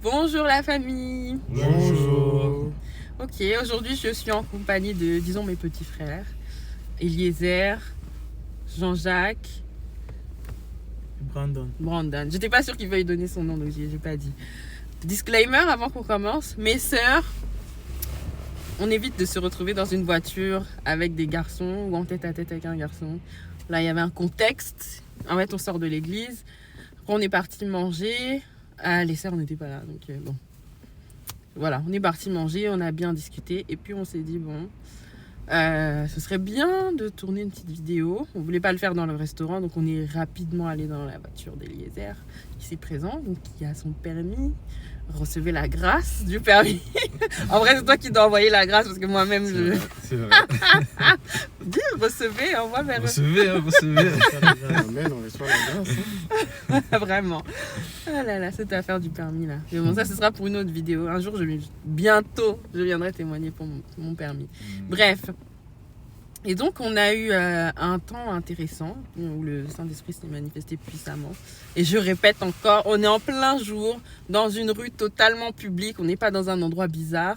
Bonjour la famille. Bonjour. Ok, aujourd'hui je suis en compagnie de, disons, mes petits frères. Eliezer, Jean-Jacques, Brandon. J'étais pas sûre qu'il veuille donner son nom, donc j'ai pas dit. Disclaimer avant qu'on commence, mes sœurs, on évite de se retrouver dans une voiture avec des garçons ou en tête à tête avec un garçon. Là, il y avait un contexte. En fait, on sort de l'église. Après, on est parti manger. Ah, les sœurs n'étaient pas là, donc bon. Voilà, on est parti manger, on a bien discuté. Et puis, on s'est dit, bon, ce serait bien de tourner une petite vidéo. On voulait pas le faire dans le restaurant, donc on est rapidement allé dans la voiture d'Eliezer, ici présent, donc qui a son permis. Recevez la grâce du permis. En vrai, c'est toi qui dois envoyer la grâce parce que moi-même, C'est vrai. Dis, recevez, envoie vers eux. Recevez. Amen, on reçoit la grâce. Vraiment. Ah là là, cette affaire du permis là. Mais bon, ça, ce sera pour une autre vidéo. Un jour, bientôt, je viendrai témoigner pour mon permis. Bref. Et donc, on a eu un temps intéressant où le Saint-Esprit s'est manifesté puissamment. Et je répète encore, on est en plein jour, dans une rue totalement publique. On n'est pas dans un endroit bizarre.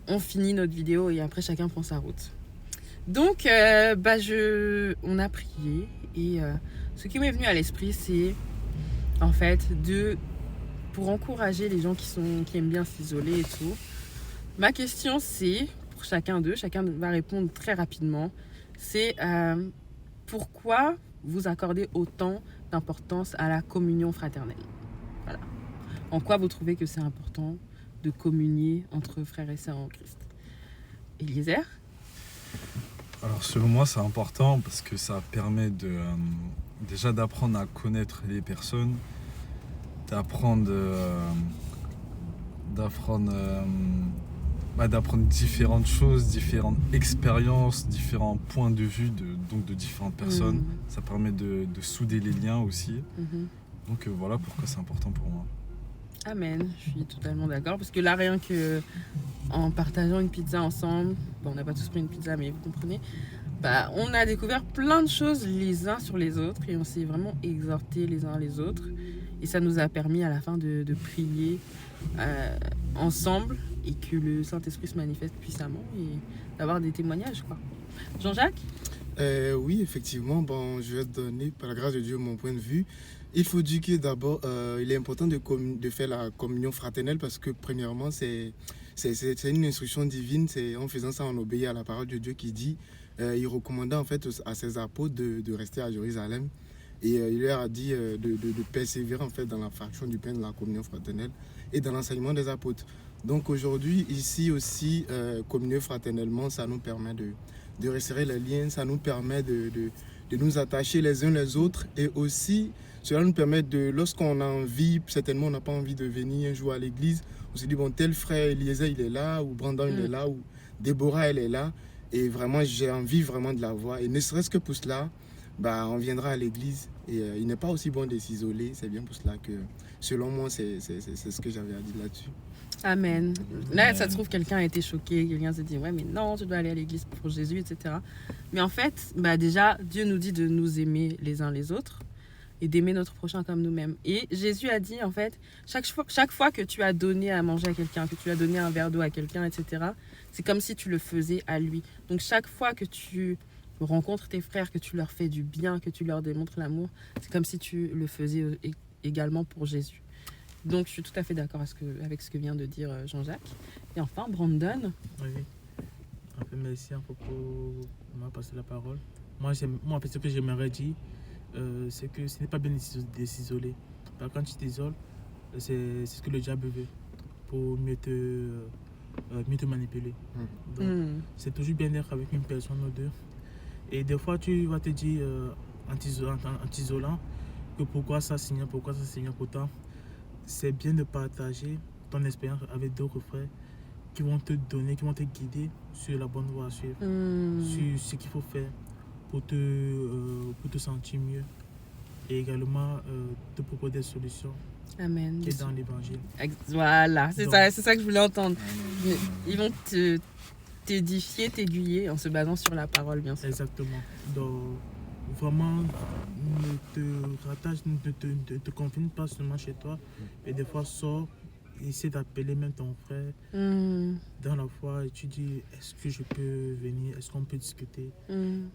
On finit notre vidéo et après, chacun prend sa route. Donc, on a prié. Et ce qui m'est venu à l'esprit, c'est en fait pour encourager les gens qui aiment bien s'isoler et tout. Ma question, c'est... pour chacun d'eux, chacun va répondre très rapidement, c'est pourquoi vous accordez autant d'importance à la communion fraternelle. Voilà. En quoi vous trouvez que c'est important de communier entre frères et sœurs en Christ. Eliezer? Alors selon moi c'est important parce que ça permet déjà d'apprendre à connaître les personnes, d'apprendre différentes choses, différentes expériences, différents points de vue de différentes personnes. Ça permet de souder les liens aussi. Donc voilà pourquoi c'est important pour moi. Amen, je suis totalement d'accord. Parce que là, rien que en partageant une pizza ensemble, bon, on n'a pas tous pris une pizza, mais vous comprenez, on a découvert plein de choses les uns sur les autres et on s'est vraiment exhortés les uns les autres. Et ça nous a permis à la fin de prier ensemble et que le Saint-Esprit se manifeste puissamment et d'avoir des témoignages, quoi. Jean-Jacques? Oui, effectivement, je vais te donner, par la grâce de Dieu, mon point de vue. Il faut dire que d'abord, il est important de faire la communion fraternelle parce que, premièrement, c'est une instruction divine. En faisant ça, on obéit à la parole de Dieu qui dit, il recommandait en fait à ses apôtres de rester à Jérusalem. Et il leur a dit de persévérer en fait dans la fraction du pain de la communion fraternelle et dans l'enseignement des apôtres. Donc aujourd'hui, ici aussi, communier fraternellement, ça nous permet de resserrer les liens, ça nous permet de nous attacher les uns les autres et aussi, cela nous permet lorsqu'on a envie, certainement on n'a pas envie de venir un jour à l'église, on se dit, bon, tel frère Eliezer il est là, ou Brandon il est là, ou Déborah elle est là, et vraiment j'ai envie vraiment de la voir, et ne serait-ce que pour cela, on viendra à l'église, et il n'est pas aussi bon de s'isoler, c'est bien pour cela que, selon moi, c'est ce que j'avais à dire là-dessus. Amen. Là, ça se trouve, quelqu'un a été choqué, quelqu'un s'est dit, ouais, mais non, tu dois aller à l'église pour Jésus, etc. Mais en fait, déjà, Dieu nous dit de nous aimer les uns les autres et d'aimer notre prochain comme nous-mêmes. Et Jésus a dit, en fait, chaque fois que tu as donné à manger à quelqu'un, que tu as donné un verre d'eau à quelqu'un, etc., c'est comme si tu le faisais à lui. Donc, chaque fois que tu rencontres tes frères, que tu leur fais du bien, que tu leur démontres l'amour, c'est comme si tu le faisais également pour Jésus. Donc, je suis tout à fait d'accord avec ce que vient de dire Jean-Jacques. Et enfin, Brandon. Oui. Un peu merci pour m'avoir passé la parole. Moi, en fait, ce que j'aimerais dire, c'est que ce n'est pas bien de s'isoler. Quand tu t'isoles, c'est ce que le diable veut pour mieux te manipuler. Donc, c'est toujours bien d'être avec une personne ou deux. Et des fois, tu vas te dire, en t'isolant, que pourquoi ça Seigneur, pourtant. C'est bien de partager ton expérience avec d'autres frères qui vont te donner, qui vont te guider sur la bonne voie à suivre, sur ce qu'il faut faire pour te sentir mieux et également te proposer des solutions. Amen. Qui est dans l'évangile. Voilà, c'est ça que je voulais entendre. Ils vont t'édifier, t'aiguiller en se basant sur la parole, bien sûr. Exactement. Donc, vraiment, ne te confine pas seulement chez toi, et des fois sors essaie d'appeler même ton frère dans la foi et tu dis est-ce que je peux venir, est-ce qu'on peut discuter.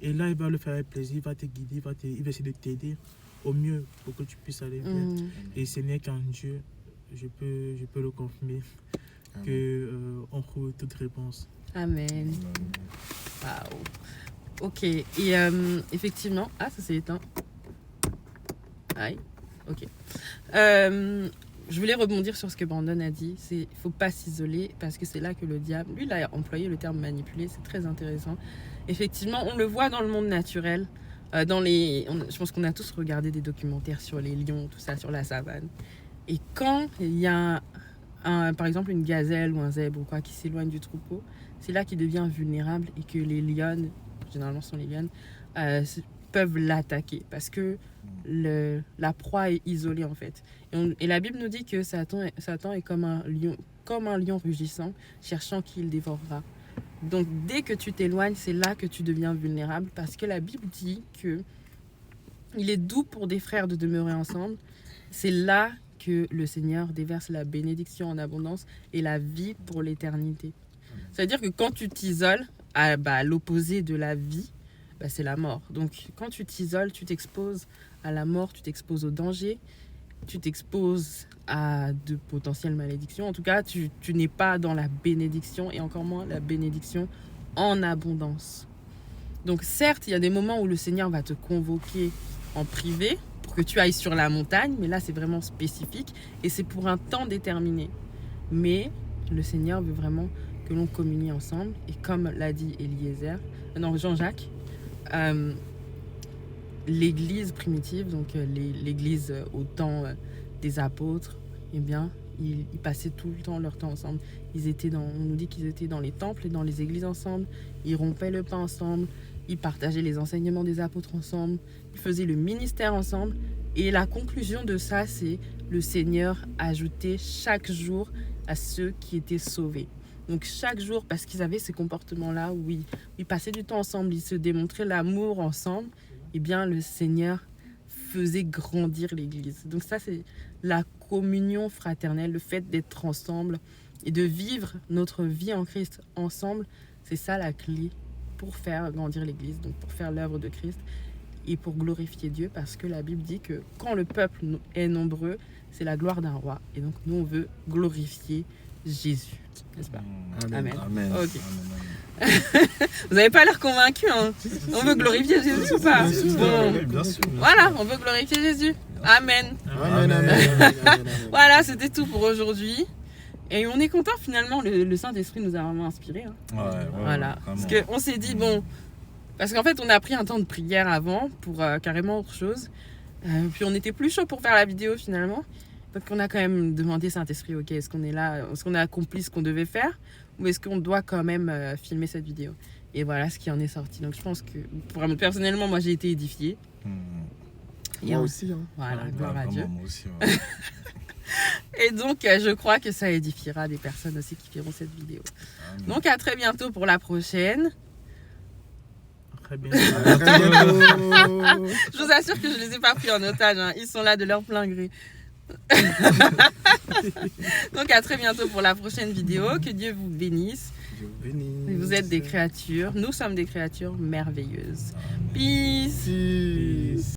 Et là il va le faire avec plaisir, il va te guider, il va essayer de t'aider au mieux pour que tu puisses aller bien. Et ce n'est qu'en Dieu, je peux le confirmer, qu'on trouve toute réponse. Amen. Waouh. Ok. Et effectivement, ça s'est éteint. Aïe. Ok. Je voulais rebondir sur ce que Brandon a dit. Il ne faut pas s'isoler parce que c'est là que le diable, lui, il a employé le terme manipuler. C'est très intéressant. Effectivement, on le voit dans le monde naturel. Je pense qu'on a tous regardé des documentaires sur les lions, tout ça, sur la savane. Et quand il y a par exemple une gazelle ou un zèbre ou quoi qui s'éloigne du troupeau, c'est là qu'il devient vulnérable et que les lionnes, généralement ce sont les lionnes, peuvent l'attaquer parce que la proie est isolée en fait. Et la Bible nous dit que Satan est comme un lion rugissant, cherchant qui il dévorera. Donc dès que tu t'éloignes, c'est là que tu deviens vulnérable parce que la Bible dit que il est doux pour des frères de demeurer ensemble. C'est là que le Seigneur déverse la bénédiction en abondance et la vie pour l'éternité. C'est-à-dire que quand tu t'isoles, à l'opposé de la vie, c'est la mort. Donc quand tu t'isoles, tu t'exposes à la mort, tu t'exposes au danger, tu t'exposes à de potentielles malédictions. En tout cas, tu n'es pas dans la bénédiction et encore moins la bénédiction en abondance. Donc certes, il y a des moments où le Seigneur va te convoquer en privé pour que tu ailles sur la montagne, mais là c'est vraiment spécifique et c'est pour un temps déterminé. Mais le Seigneur veut vraiment que l'on communie ensemble et comme l'a dit Jean-Jacques, l'église primitive, donc l'église au temps des apôtres, eh bien, ils passaient tout le temps leur temps ensemble. On nous dit qu'ils étaient dans les temples et dans les églises ensemble, ils rompaient le pain ensemble, ils partageaient les enseignements des apôtres ensemble, ils faisaient le ministère ensemble. Et la conclusion de ça, c'est le Seigneur ajoutait chaque jour à ceux qui étaient sauvés. Donc chaque jour, parce qu'ils avaient ces comportements-là, où ils passaient du temps ensemble, ils se démontraient l'amour ensemble, eh bien le Seigneur faisait grandir l'Église. Donc ça, c'est la communion fraternelle, le fait d'être ensemble et de vivre notre vie en Christ ensemble. C'est ça la clé pour faire grandir l'Église, donc pour faire l'œuvre de Christ et pour glorifier Dieu, parce que la Bible dit que quand le peuple est nombreux, c'est la gloire d'un roi. Et donc nous, on veut glorifier Jésus, n'est-ce pas? Amen. Amen. Ok. Vous n'avez pas l'air convaincu, hein? On veut glorifier Jésus ou pas? Bien sûr. Voilà, on veut glorifier Jésus. Amen. Voilà, c'était tout pour aujourd'hui. Et on est content finalement, le Saint-Esprit nous a vraiment inspirés. Hein. Voilà, parce qu'on s'est dit, parce qu'en fait on a pris un temps de prière avant pour carrément autre chose. Puis on était plus chaud pour faire la vidéo finalement. Donc on a quand même demandé Saint-Esprit, ok, est-ce qu'on est là, est-ce qu'on a accompli ce qu'on devait faire ou est-ce qu'on doit quand même filmer cette vidéo? Et voilà ce qui en est sorti. Donc je pense que personnellement, moi j'ai été édifiée. Moi aussi. Hein. Voilà, gloire à Dieu. Moi aussi, Et donc je crois que ça édifiera des personnes aussi qui verront cette vidéo. Amen. Donc à très bientôt pour la prochaine. Très bien. Je vous assure que je les ai pas pris en otage, hein. Ils sont là de leur plein gré. Donc à très bientôt pour la prochaine vidéo. Que Dieu vous bénisse. Vous êtes des créatures. Nous sommes des créatures merveilleuses. Peace.